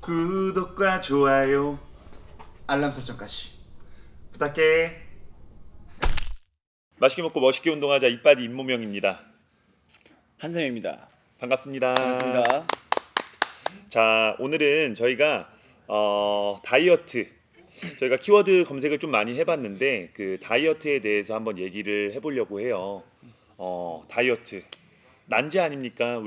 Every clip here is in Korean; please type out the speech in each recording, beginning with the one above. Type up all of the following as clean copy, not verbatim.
구독과 좋아요 알람 설정까지. 부탁해. 맛있게 먹고 멋있게 운동하자. 이빠디 임모명입니다. 한샘입니다. 반갑습니다. 반갑습니다. 자, 오늘은 저희가 다이어트, 저희가 키워드 검색을 좀 많이 해봤는데 그 다이어트에 대해서 한번 얘기를 해보려고 해요. 다이어트 난제 아닙니까?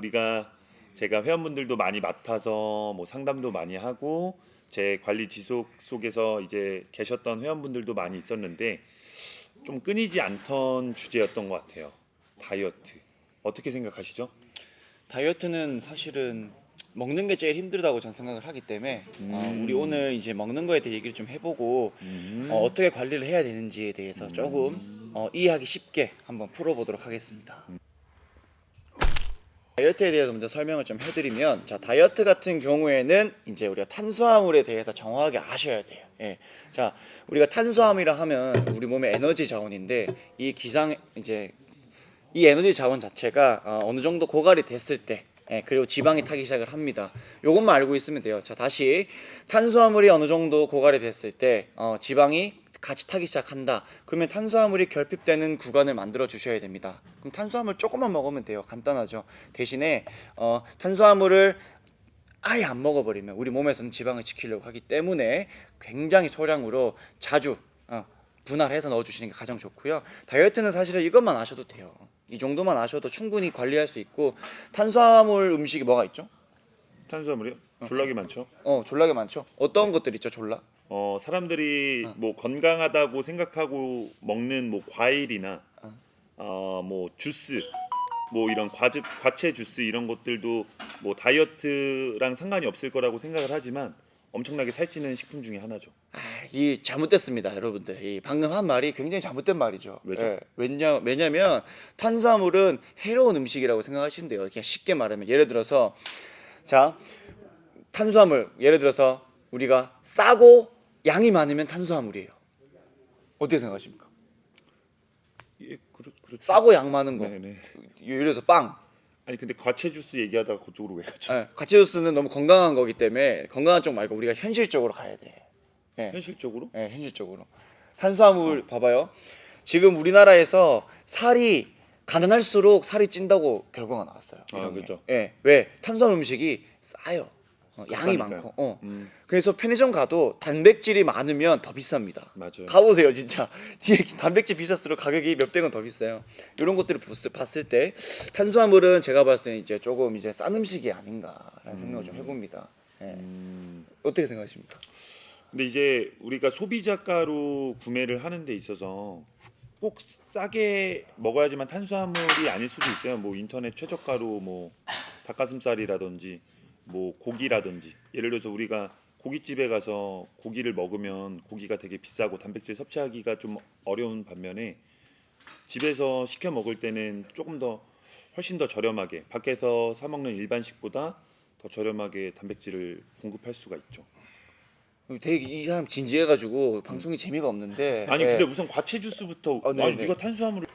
제가 회원분들도 많이 맡아서 뭐 상담도 많이 하고 제 관리 지속 속에서 이제 계셨던 회원분들도 많이 있었는데 좀 끊이지 않던 주제였던 것 같아요. 다이어트 어떻게 생각하시죠? 다이어트는 사실은 먹는 게 제일 힘들다고 저는 생각을 하기 때문에 우리 오늘 이제 먹는 거에 대해 얘기를 좀 해보고 어떻게 관리를 해야 되는지에 대해서 조금 이해하기 쉽게 한번 풀어보도록 하겠습니다. 다이어트에 대해서 먼저 설명을 좀 해드리면, 자, 다이어트 같은 경우에는 이제 우리가 탄수화물에 대해서 정확하게 아셔야 돼요. 예. 자, 우리가 탄수화물이라 하면 우리 몸의 에너지 자원인데 이 에너지 자원 자체가 어느 정도 고갈이 됐을 때, 그리고 지방이 타기 시작을 합니다. 요것만 알고 있으면 돼요. 자, 다시 탄수화물이 어느 정도 고갈이 됐을 때 지방이 같이 타기 시작한다. 그러면 탄수화물이 결핍되는 구간을 만들어 주셔야 됩니다. 그럼 탄수화물 조금만 먹으면 돼요. 간단하죠. 대신에 탄수화물을 아예 안 먹어버리면 우리 몸에서는 지방을 지키려고 하기 때문에 굉장히 소량으로 자주 분할해서 넣어주시는 게 가장 좋고요. 다이어트는 사실은 이것만 아셔도 돼요. 이 정도만 아셔도 충분히 관리할 수 있고. 탄수화물 음식이 뭐가 있죠? 탄수화물이요? 졸라게 많죠. 졸라게 많죠. 어떤 것들 있죠, 졸라? 사람들이 뭐 건강하다고 생각하고 먹는 뭐 과일이나 뭐 주스, 뭐 이런 과채 주스 이런 것들도 뭐 다이어트랑 상관이 없을 거라고 생각을 하지만 엄청나게 살찌는 식품 중에 하나죠. 이 잘못됐습니다, 여러분들. 이 방금 한 말이 굉장히 잘못된 말이죠. 왜죠? 예, 왜냐면 탄수화물은 해로운 음식이라고 생각하시면 돼요. 그냥 쉽게 말하면, 예를 들어서, 자, 탄수화물, 예를 들어서 우리가 싸고 양이 많으면 탄수화물이에요. 어떻게 생각하십니까? 예, 그렇죠. 싸고 양 많은 거. 네네. 예를 들어서 빵. 아니 근데 과채 주스 얘기하다가 그쪽으로 왜 가죠? 가치주스는 너무 건강한 거기 때문에 건강한 쪽 말고 우리가 현실적으로 가야 돼. 예, 현실적으로? 현실적으로. 탄수화물 봐봐요. 지금 우리나라에서 살이 가난할수록 살이 찐다고 결과가 나왔어요. 이런 게. 그죠. 예, 왜? 탄수화물 음식이 싸요. 양이 싸니까요. 많고. 그래서 편의점 가도 단백질이 많으면 더 비쌉니다. 맞아요. 가보세요, 진짜. 뒤에 단백질 비쌀수록 가격이 몇백 원 더 비싸요. 이런 것들을 봤을 때 탄수화물은 제가 봤을 때 이제 조금 이제 싼 음식이 아닌가라는 생각을 좀 해봅니다. 예. 어떻게 생각하십니까? 근데 이제 우리가 소비자가로 구매를 하는 데 있어서 꼭 싸게 먹어야지만 탄수화물이 아닐 수도 있어요. 뭐 인터넷 최저가로 뭐 닭가슴살이라든지 뭐 고기라든지, 예를 들어서 우리가 고깃집에 가서 고기를 먹으면 고기가 되게 비싸고 단백질 섭취하기가 좀 어려운 반면에 집에서 시켜 먹을 때는 조금 더 훨씬 더 저렴하게 밖에서 사 먹는 일반식보다 더 저렴하게 단백질을 공급할 수가 있죠. 되게 이 사람 진지해가지고 방송이 재미가 없는데. 아니 예. 근데 우선 과채 주스부터 네네. 아니 네가 탄수화물을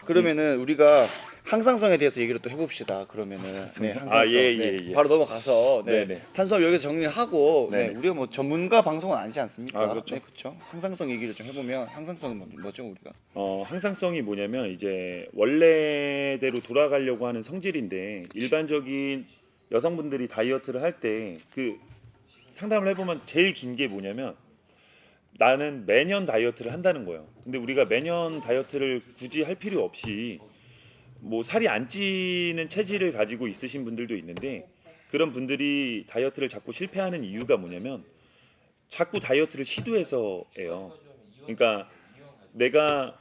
그러면은 우리가 항상성에 대해서 얘기를 또 해봅시다. 그러면은 항상성. 예. 바로 넘어가서 네네. 탄수화물 여기서 정리를 하고. 네네. 우리가 뭐 전문가 방송은 아니지 않습니까? 그렇죠. 네, 그렇죠. 항상성 얘기를 좀 해보면, 항상성은 뭐죠, 우리가? 항상성이 뭐냐면 이제 원래대로 돌아가려고 하는 성질인데, 일반적인 여성분들이 다이어트를 할 때 그 상담을 해보면 제일 긴 게 뭐냐면 나는 매년 다이어트를 한다는 거예요. 근데 우리가 매년 다이어트를 굳이 할 필요 없이 뭐 살이 안 찌는 체질을 가지고 있으신 분들도 있는데, 그런 분들이 다이어트를 자꾸 실패하는 이유가 뭐냐면 자꾸 다이어트를 시도해서예요. 그러니까 내가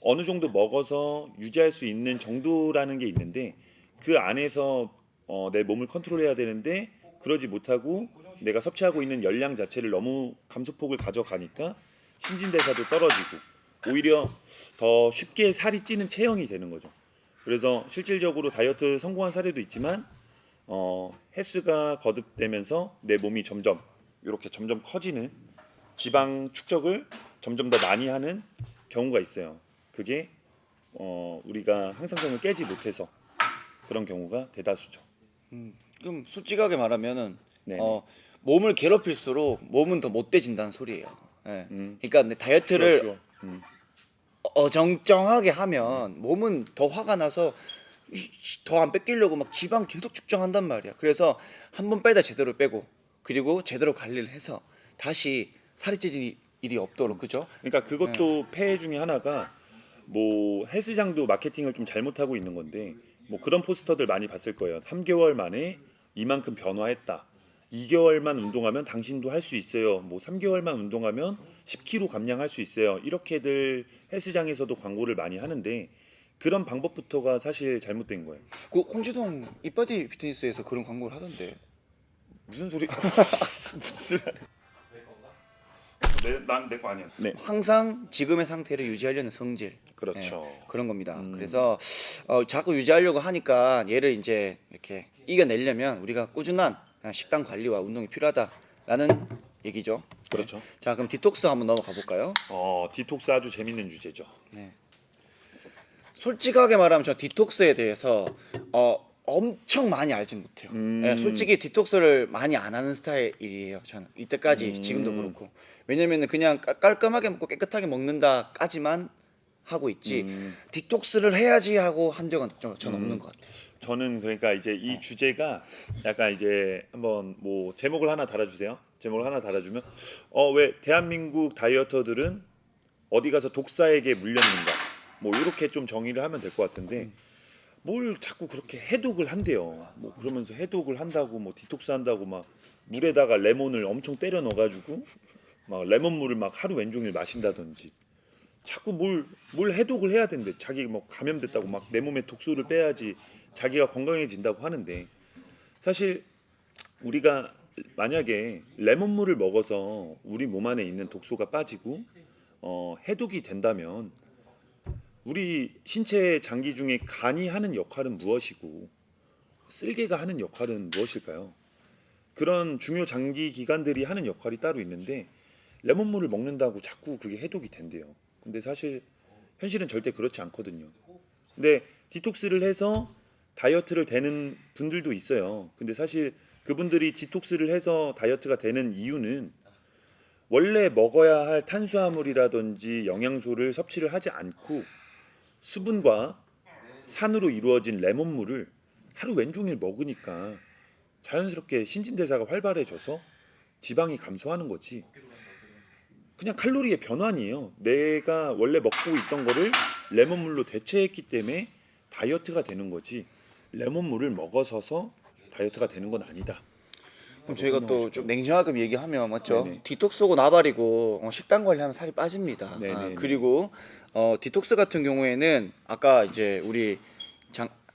어느 정도 먹어서 유지할 수 있는 정도라는 게 있는데 그 안에서 내 몸을 컨트롤해야 되는데 그러지 못하고 내가 섭취하고 있는 열량 자체를 너무 감소폭을 가져가니까 신진대사도 떨어지고 오히려 더 쉽게 살이 찌는 체형이 되는 거죠. 그래서 실질적으로 다이어트 성공한 사례도 있지만 횟수가 거듭되면서 내 몸이 점점 이렇게 점점 커지는, 지방 축적을 점점 더 많이 하는 경우가 있어요. 그게 우리가 항상성을 깨지 못해서 그런 경우가 대다수죠. 그럼 솔직하게 말하면은 네. 몸을 괴롭힐수록 몸은 더 못돼진다는 소리예요. 예. 음. 그러니까 내 다이어트를 쉬워. 어정쩡하게 하면 몸은 더 화가 나서 더 안 뺏기려고 막 지방 계속 축적한단 말이야. 그래서 한 번 빼다 제대로 빼고 그리고 제대로 관리를 해서 다시 살이 찌는 일이 없도록 그죠? 그러니까 그것도 폐해 중에 하나가 뭐 헬스장도 마케팅을 좀 잘못하고 있는 건데 뭐 그런 포스터들 많이 봤을 거예요. 3개월 만에 이만큼 변화했다. 2개월만 운동하면 당신도 할 수 있어요. 뭐 3개월만 운동하면 10kg 감량할 수 있어요. 이렇게들 헬스장에서도 광고를 많이 하는데 그런 방법부터가 사실 잘못된 거예요. 그 홍지동 이바디 피트니스에서 그런 광고를 하던데. 무슨 소리? 무슨 소리? 난내 거 아니야. 네. 항상 지금의 상태를 유지하려는 성질. 그렇죠. 그런 겁니다. 음. 그래서 자꾸 유지하려고 하니까 얘를 이제 이렇게 이겨내려면 우리가 꾸준한 식단 관리와 운동이 필요하다라는 얘기죠. 그렇죠. 자, 그럼 디톡스 한번 넘어가 볼까요? 디톡스 아주 재밌는 주제죠. 네. 솔직하게 말하면 저 디톡스에 대해서 엄청 많이 알진 못해요. 예, 솔직히 디톡스를 많이 안 하는 스타일이에요. 저는 이때까지 지금도 그렇고. 왜냐면은 그냥 깔끔하게 먹고 깨끗하게 먹는다까지만 하고 있지. 디톡스를 해야지 하고 한 적은 저는 없는 것 같아요. 저는 그러니까 이제 이 주제가 약간 이제 한번 뭐 제목을 하나 달아주세요. 제목을 하나 달아주면 왜 대한민국 다이어터들은 어디 가서 독사에게 물렸는가 뭐 이렇게 좀 정의를 하면 될 것 같은데 뭘 자꾸 그렇게 해독을 한대요. 뭐 그러면서 해독을 한다고 뭐 디톡스 한다고 막 물에다가 레몬을 엄청 때려 넣어가지고 막 레몬물을 막 하루 왼종일 마신다든지 자꾸 뭘 해독을 해야 된대. 자기 뭐 감염됐다고 막 내 몸에 독소를 빼야지 자기가 건강해진다고 하는데 사실 우리가 만약에 레몬물을 먹어서 우리 몸 안에 있는 독소가 빠지고 해독이 된다면 우리 신체 장기 중에 간이 하는 역할은 무엇이고 쓸개가 하는 역할은 무엇일까요? 그런 중요 장기 기관들이 하는 역할이 따로 있는데 레몬물을 먹는다고 자꾸 그게 해독이 된대요. 근데 사실 현실은 절대 그렇지 않거든요. 근데 디톡스를 해서 다이어트를 되는 분들도 있어요. 근데 사실 그분들이 디톡스를 해서 다이어트가 되는 이유는 원래 먹어야 할 탄수화물이라든지 영양소를 섭취를 하지 않고 수분과 산으로 이루어진 레몬물을 하루 왼종일 먹으니까 자연스럽게 신진대사가 활발해져서 지방이 감소하는 거지. 그냥 칼로리의 변환이에요. 내가 원래 먹고 있던 거를 레몬물로 대체했기 때문에 다이어트가 되는 거지. 레몬물을 먹어서서 다이어트가 되는 건 아니다. 그럼 저희가 또 좀 냉정하게 얘기하면 맞죠? 네네. 디톡스고 나발이고 식단 관리하면 살이 빠집니다. 네네네. 그리고 디톡스 같은 경우에는 아까 이제 우리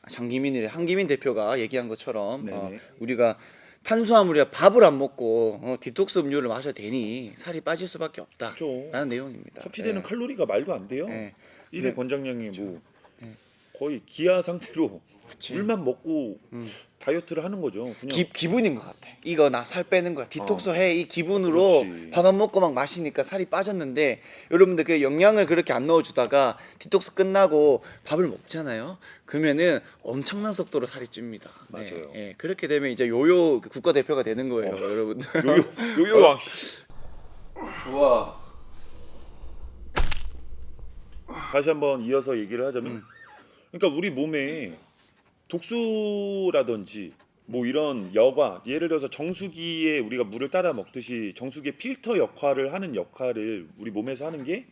장기민이래 한기민 대표가 얘기한 것처럼 네네. 우리가 탄수화물이야 밥을 안 먹고 디톡스 음료를 마셔야 되니 살이 빠질 수밖에 없다라는 그렇죠. 내용입니다. 섭취되는 예. 칼로리가 말도 안 돼요. 예. 일회 네. 권장량이 뭐 네. 거의 기아 상태로 그치. 물만 먹고 다이어트를 하는 거죠. 그냥 기분인 것 같아. 이거 나 살 빼는 거야. 디톡스 해. 이 기분으로 그렇지. 밥 안 먹고 막 마시니까 살이 빠졌는데 여러분들 그 영양을 그렇게 안 넣어주다가 디톡스 끝나고 밥을 먹잖아요. 그러면은 엄청난 속도로 살이 찝니다. 네. 맞아요. 예, 그렇게 되면 이제 요요 국가대표가 되는 거예요, 여러분들. 요요 왕. 좋아. 다시 한번 이어서 얘기를 하자면 그러니까 우리 몸에 독소라든지 뭐 이런 여과 예를 들어서 정수기에 우리가 물을 따라 먹듯이 정수기의 필터 역할을 하는 역할을 우리 몸에서 하는 게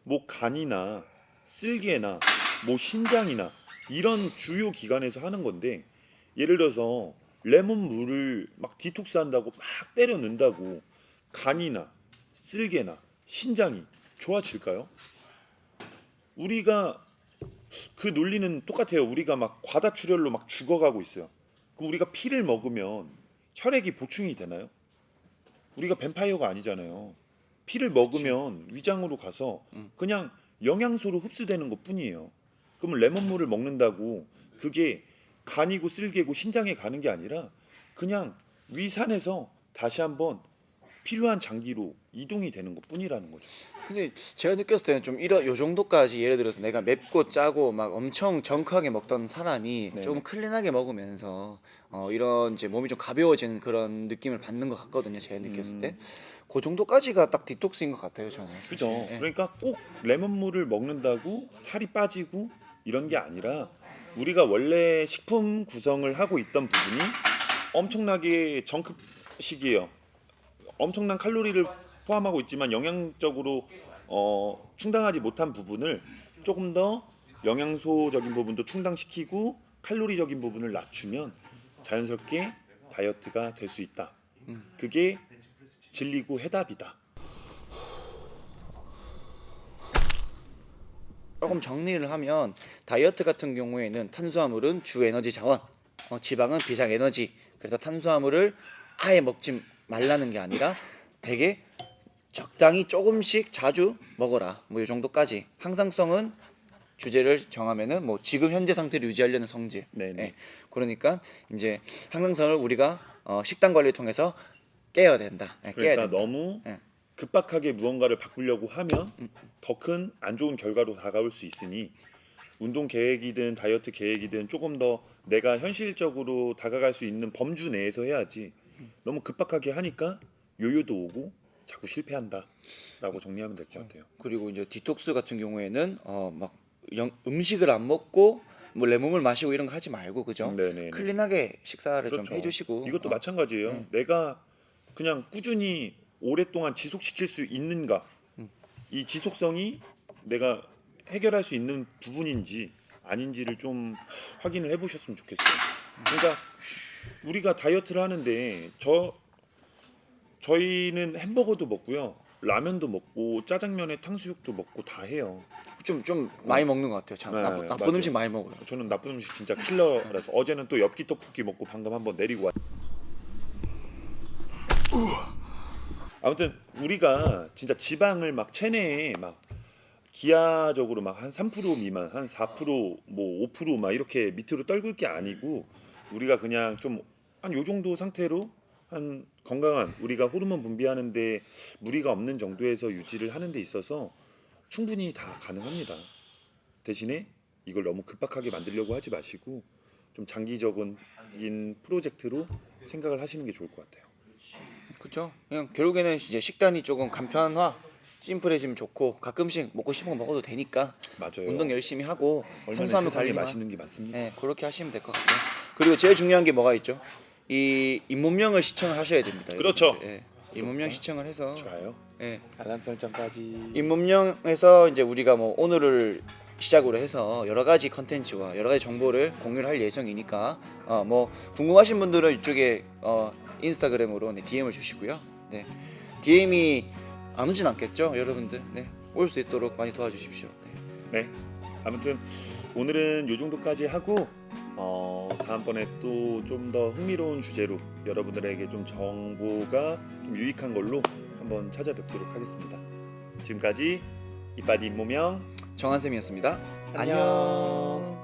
뭐 간이나 쓸개나 뭐 신장이나 이런 주요 기관에서 하는 건데 예를 들어서 레몬물을 막 디톡스 한다고 막 때려 넣는다고 간이나 쓸개나 신장이 좋아질까요? 우리가 그 논리는 똑같아요. 우리가 막 과다출혈로 막 죽어가고 있어요. 그럼 우리가 피를 먹으면 혈액이 보충이 되나요? 우리가 뱀파이어가 아니잖아요. 피를 먹으면 위장으로 가서 그냥 영양소로 흡수되는 것뿐이에요. 그러면 레몬물을 먹는다고 그게 간이고 쓸개고 신장에 가는 게 아니라 그냥 위산에서 다시 한번 필요한 장기로 이동이 되는 것뿐이라는 거죠. 근데 제가 느꼈을 때는 좀 이런 요 정도까지 예를 들어서 내가 맵고 짜고 막 엄청 정크하게 먹던 사람이 네. 좀 클린하게 먹으면서 이런 이제 몸이 좀 가벼워지는 그런 느낌을 받는 것 같거든요. 제가 느꼈을 때. 그 정도까지가 딱 디톡스인 것 같아요, 저는. 사실. 그죠? 예. 그러니까 꼭 레몬물을 먹는다고 살이 빠지고 이런 게 아니라 우리가 원래 식품 구성을 하고 있던 부분이 엄청나게 정크식이에요. 엄청난 칼로리를 포함하고 있지만 영양적으로 충당하지 못한 부분을 조금 더 영양소적인 부분도 충당시키고 칼로리적인 부분을 낮추면 자연스럽게 다이어트가 될 수 있다. 그게 진리고 해답이다. 조금 정리를 하면 다이어트 같은 경우에는 탄수화물은 주 에너지 자원, 지방은 비상 에너지. 그래서 탄수화물을 아예 먹지 말라는 게 아니라 되게 적당히 조금씩 자주 먹어라. 뭐 이 정도까지. 항상성은 주제를 정하면은 뭐 지금 현재 상태를 유지하려는 성질. 네네. 예. 그러니까 이제 항상성을 우리가 식단 관리를 통해서 깨야 된다. 예, 깨야 그러니까 된다. 너무 예. 급박하게 무언가를 바꾸려고 하면 더 큰 안 좋은 결과로 다가올 수 있으니 운동 계획이든 다이어트 계획이든 조금 더 내가 현실적으로 다가갈 수 있는 범주 내에서 해야지 너무 급박하게 하니까 요요도 오고 자꾸 실패한다라고 정리하면 될 것 같아요. 그리고 이제 디톡스 같은 경우에는 막 음식을 안 먹고 뭐 레몬물 마시고 이런 거 하지 말고 그죠? 네네. 클린하게 식사를 그렇죠. 좀 해주시고 이것도 마찬가지예요. 네. 내가 그냥 꾸준히 오랫동안 지속시킬 수 있는가, 이 지속성이 내가 해결할 수 있는 부분인지 아닌지를 좀 확인을 해보셨으면 좋겠어요. 그러니까 우리가 다이어트를 하는데 저희는 햄버거도 먹고요, 라면도 먹고 짜장면에 탕수육도 먹고 다 해요. 좀 많이 먹는 것 같아요. 참 네, 나쁜 맞아요. 음식 많이 먹어요. 저는 나쁜 음식 진짜 킬러라서 어제는 또 엽기 떡볶이 먹고 방금 한번 내리고 왔. 아무튼 우리가 진짜 지방을 막 체내에 막 기하적으로 막 한 3% 미만, 한 4%뭐 5%막 이렇게 밑으로 떨굴 게 아니고 우리가 그냥 좀 한 요 정도 상태로 한 건강한 우리가 호르몬 분비하는데 무리가 없는 정도에서 유지를 하는 데 있어서 충분히 다 가능합니다. 대신에 이걸 너무 급박하게 만들려고 하지 마시고 좀 장기적인 프로젝트로 생각을 하시는 게 좋을 것 같아요. 그렇죠. 그냥 결국에는 이제 식단이 조금 간편화, 심플해지면 좋고 가끔씩 먹고 싶은 거 먹어도 되니까 맞아요. 운동 열심히 하고 얼마나 탄수화물 세상에 관리만 맛있는 게 많습니까? 네, 그렇게 하시면 될 것 같아요. 그리고 제일 중요한 게 뭐가 있죠? 이 입문명을 시청을 하셔야 됩니다. 그렇죠. 여러분들. 예. 입문명 시청을 해서 좋아요. 예. 알람 설정까지. 입문명에서 이제 우리가 뭐 오늘을 시작으로 해서 여러 가지 컨텐츠와 여러 가지 정보를 공유를 할 예정이니까 뭐 궁금하신 분들은 이쪽에 인스타그램으로 DM을 주시고요. 네. DM이 안 오진 않겠죠, 여러분들. 네. 올 수 있도록 많이 도와주십시오. 네. 네. 아무튼 오늘은 요 정도까지 하고 다음번에 또 좀 더 흥미로운 주제로 여러분들에게 좀 정보가 좀 유익한 걸로 한번 찾아뵙도록 하겠습니다. 지금까지 이빠디 임모명 정한쌤이었습니다. 안녕.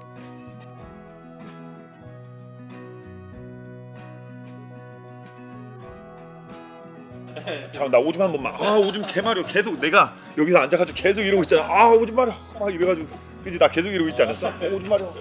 잠깐 나 오줌 한 번만. 오줌 개마려. 계속 내가 여기서 앉아가지고 계속 이러고 있잖아. 오줌 마려. 막 이래가지고 그지 나 계속 이러고 있지 않았어? 오줌 마려.